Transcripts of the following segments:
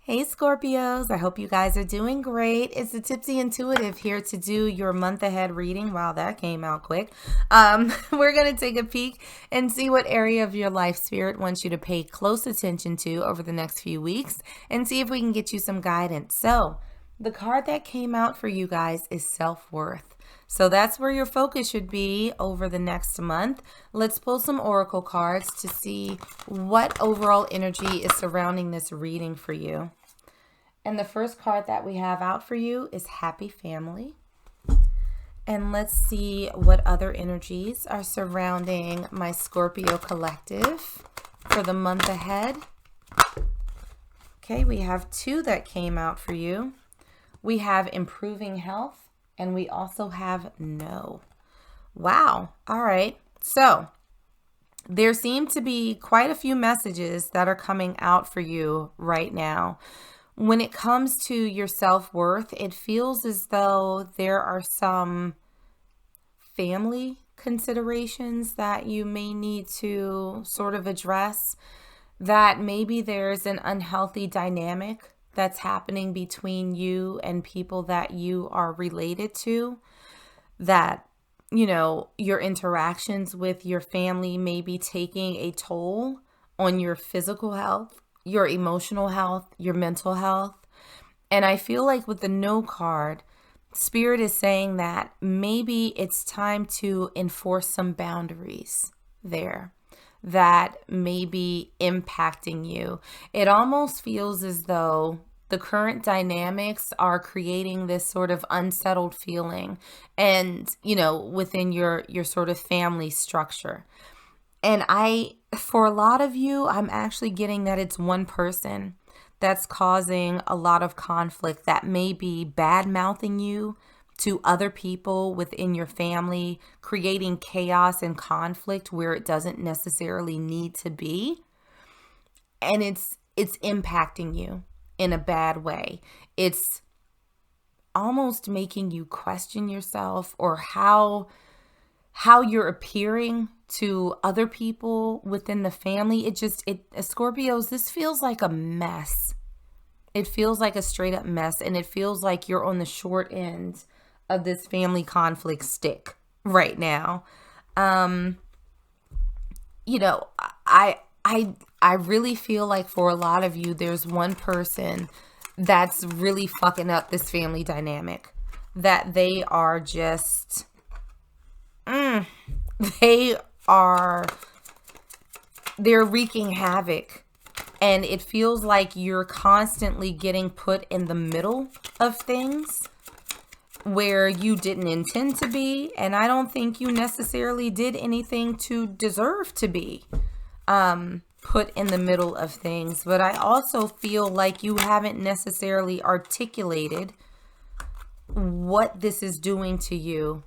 Hey Scorpios, I hope you guys are doing great. It's the Tipsy Intuitive here to do your month ahead reading. Wow, that came out quick. We're going to take a peek and see what area of your life spirit wants you to pay close attention to over the next few weeks and see if we can get you some guidance. So, the card that came out for you guys is self-worth. So that's where your focus should be over the next month. Let's pull some oracle cards to see what overall energy is surrounding this reading for you. And the first card that we have out for you is Happy Family. And let's see what other energies are surrounding my Scorpio collective for the month ahead. Okay, we have two that came out for you. We have Improving Health, and we also have No. Wow. All right. So there seem to be quite a few messages that are coming out for you right now. When it comes to your self-worth, it feels as though there are some family considerations that you may need to sort of address, that maybe there's an unhealthy dynamic that's happening between you and people that you are related to, that, you know, your interactions with your family may be taking a toll on your physical health, your emotional health, your mental health. And I feel like with the No card, Spirit is saying that maybe it's time to enforce some boundaries there that may be impacting you. It almost feels as though the current dynamics are creating this sort of unsettled feeling and, you know, within your sort of family structure. And for a lot of you, I'm actually getting that it's one person that's causing a lot of conflict, that may be bad mouthing you to other people within your family, creating chaos and conflict where it doesn't necessarily need to be. And it's impacting you in a bad way. It's almost making you question yourself or how you're appearing to other people within the family. Scorpios, this feels like a mess. It feels like a straight up mess, and it feels like you're on the short end of this family conflict stick right now. You know, I really feel like for a lot of you, there's one person that's really fucking up this family dynamic, that they are just, they're wreaking havoc. And it feels like you're constantly getting put in the middle of things where you didn't intend to be. And I don't think you necessarily did anything to deserve to be put in the middle of things. But I also feel like you haven't necessarily articulated what this is doing to you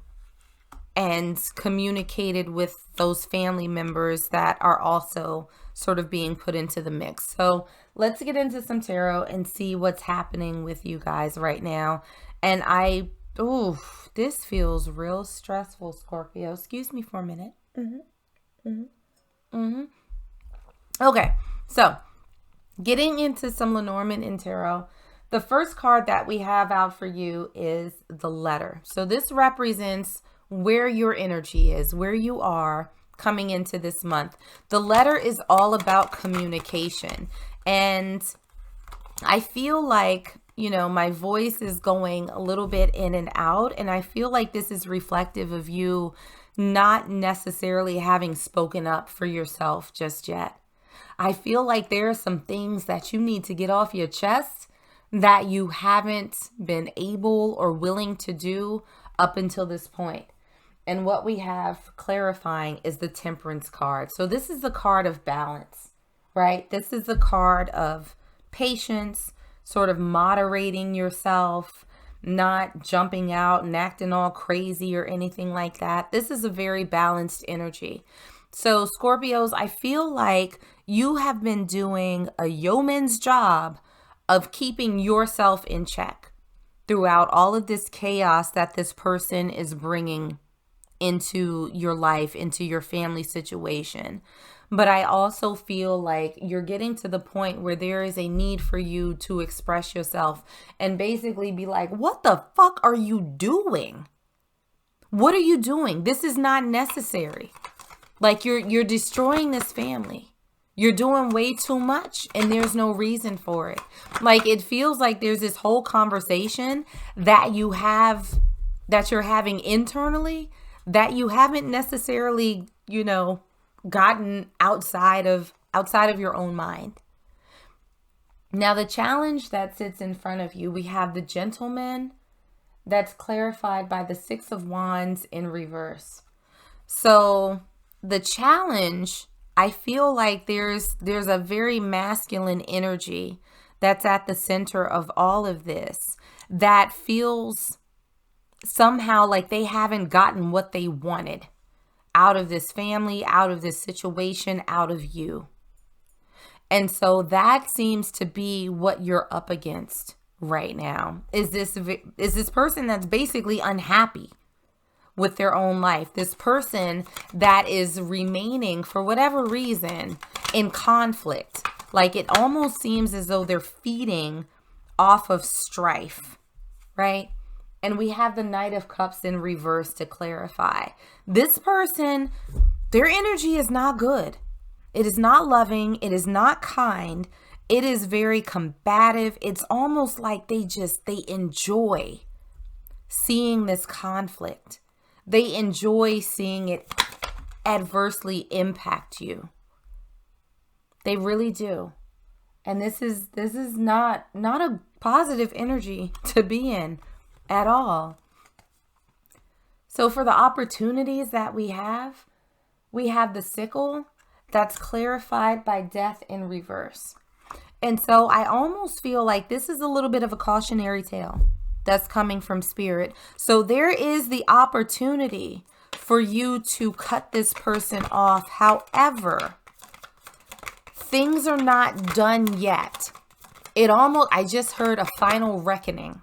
and communicated with those family members that are also sort of being put into the mix. So let's get into some tarot and see what's happening with you guys right now. And this feels real stressful, Scorpio. Excuse me for a minute. Okay, so getting into some Lenormand in tarot, the first card that we have out for you is the Letter. So this represents where your energy is, where you are coming into this month. The Letter is all about communication. And I feel like, you know, my voice is going a little bit in and out. And I feel like this is reflective of you not necessarily having spoken up for yourself just yet. I feel like there are some things that you need to get off your chest that you haven't been able or willing to do up until this point. And what we have clarifying is the Temperance card. So this is the card of balance, right? This is the card of patience, sort of moderating yourself, not jumping out and acting all crazy or anything like that. This is a very balanced energy. So Scorpios, I feel like you have been doing a yeoman's job of keeping yourself in check throughout all of this chaos that this person is bringing into your life, into your family situation. But I also feel like you're getting to the point where there is a need for you to express yourself and basically be like, what the fuck are you doing? What are you doing? This is not necessary. Like you're destroying this family. You're doing way too much and there's no reason for it. Like it feels like there's this whole conversation that you're having internally that you haven't necessarily, gotten outside of your own mind. Now the challenge that sits in front of you, we have the gentleman that's clarified by the 6 of Wands in reverse. So the challenge, I feel like there's a very masculine energy that's at the center of all of this that feels somehow like they haven't gotten what they wanted out of this family, out of this situation, out of you. And so that seems to be what you're up against right now. Is this person that's basically unhappy with their own life. This person that is remaining for whatever reason in conflict. Like it almost seems as though they're feeding off of strife, right? And we have the Knight of Cups in reverse to clarify. This person, their energy is not good. It is not loving. It is not kind. It is very combative. It's almost like they enjoy seeing this conflict. They enjoy seeing it adversely impact you. They really do. And this is not a positive energy to be in at all. So for the opportunities that we have the sickle that's clarified by death in reverse. And so I almost feel like this is a little bit of a cautionary tale that's coming from spirit. So there is the opportunity for you to cut this person off. However, things are not done yet. I just heard a final reckoning.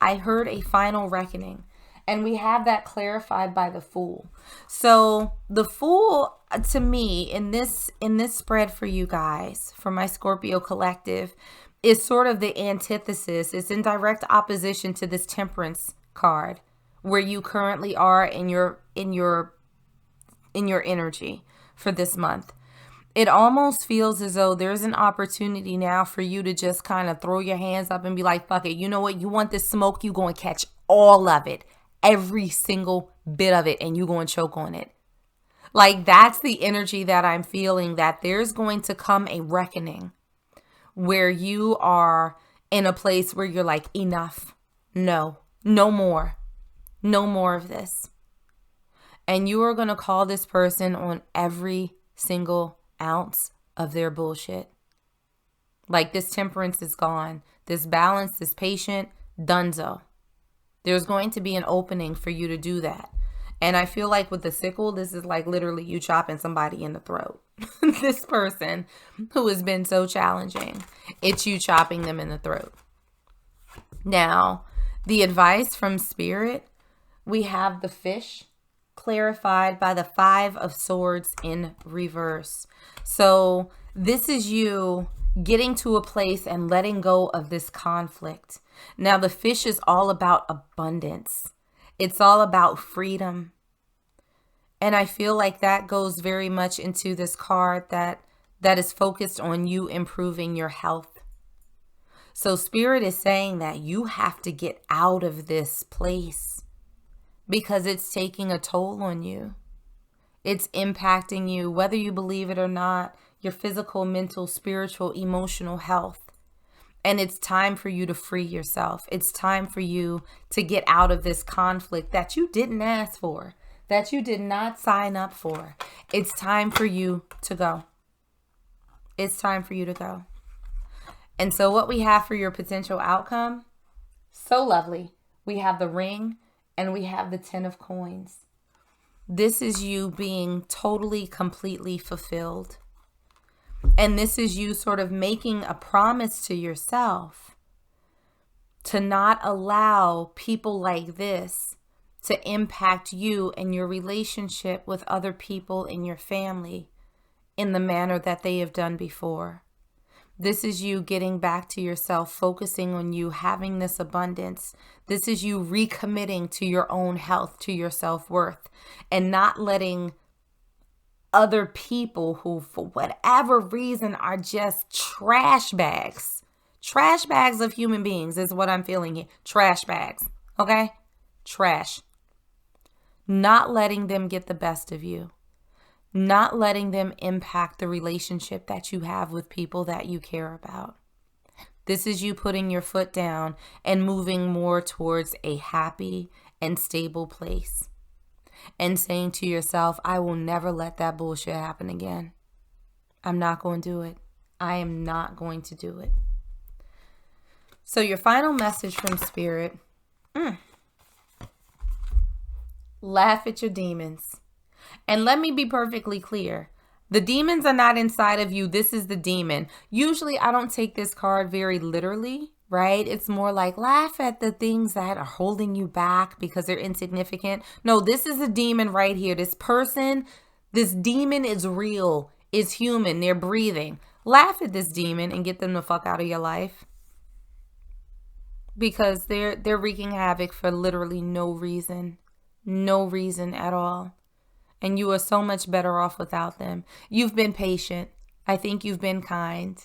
I heard a final reckoning. And we have that clarified by the Fool. So the Fool, to me, in this spread for you guys, for my Scorpio collective, is sort of the antithesis. It's in direct opposition to this Temperance card, where you currently are in your energy for this month. It almost feels as though there's an opportunity now for you to just kind of throw your hands up and be like, fuck it. You know what? You want this smoke, you going to catch all of it. Every single bit of it, and you going to choke on it. Like that's the energy that I'm feeling, that there's going to come a reckoning where you are in a place where you're like, enough. No more of this. And you are going to call this person on every single ounce of their bullshit. Like this temperance is gone. This balance, this patient, dunzo. There's going to be an opening for you to do that. And I feel like with the sickle, this is like literally you chopping somebody in the throat. This person who has been so challenging, it's you chopping them in the throat. Now, the advice from Spirit, we have the Fish clarified by the 5 of Swords in reverse. So this is you getting to a place and letting go of this conflict. Now, the Fish is all about abundance. It's all about freedom. And I feel like that goes very much into this card that is focused on you improving your health. So Spirit is saying that you have to get out of this place because it's taking a toll on you. It's impacting you, whether you believe it or not, your physical, mental, spiritual, emotional health. And it's time for you to free yourself. It's time for you to get out of this conflict that you didn't ask for, that you did not sign up for. It's time for you to go. It's time for you to go. And so what we have for your potential outcome, so lovely. We have the Ring and we have the 10 of Coins. This is you being totally, completely fulfilled. And this is you sort of making a promise to yourself to not allow people like this to impact you and your relationship with other people in your family in the manner that they have done before. This is you getting back to yourself, focusing on you, having this abundance. This is you recommitting to your own health, to your self-worth, and not letting other people who, for whatever reason, are just trash bags of human beings is what I'm feeling here. Trash bags, okay? Trash. Not letting them get the best of you. Not letting them impact the relationship that you have with people that you care about. This is you putting your foot down and moving more towards a happy and stable place. And saying to yourself, I will never let that bullshit happen again. I'm not going to do it. I am not going to do it. So your final message from Spirit. Laugh at your demons. And let me be perfectly clear. The demons are not inside of you. This is the demon. Usually I don't take this card very literally, right? It's more like laugh at the things that are holding you back because they're insignificant. No, this is a demon right here. This person, this demon is real, is human. They're breathing. Laugh at this demon and get them the fuck out of your life. Because they're wreaking havoc for literally no reason. No reason at all. And you are so much better off without them. You've been patient. I think you've been kind.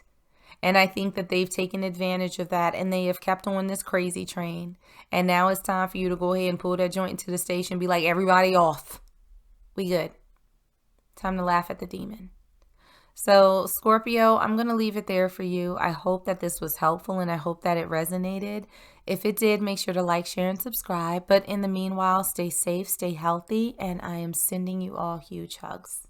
And I think that they've taken advantage of that and they have kept on this crazy train. And now it's time for you to go ahead and pull that joint into the station and be like, everybody off. We good. Time to laugh at the demon. So Scorpio, I'm going to leave it there for you. I hope that this was helpful and I hope that it resonated. If it did, make sure to like, share, and subscribe. But in the meanwhile, stay safe, stay healthy, and I am sending you all huge hugs.